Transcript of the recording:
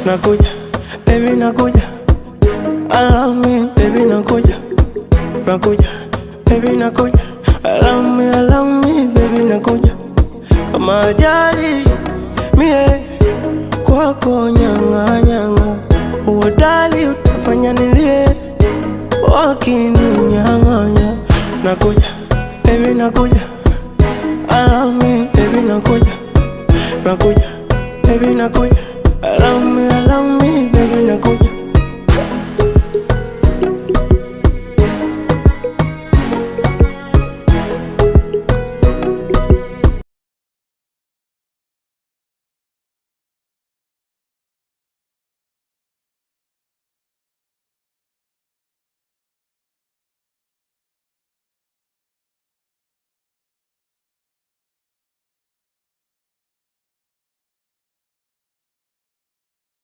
nakuja, baby nakuja. Allow me, baby nakuja, nakuja, baby nakuja. Allow me, baby nakuja. Kama ajali, mie kwako nyanga nyanga. Uodali utafanya nilie, wakininyang'anya. Nakuja, baby nakuja. Allow me, baby nakuja, nakuja, baby nakuja. Allow me,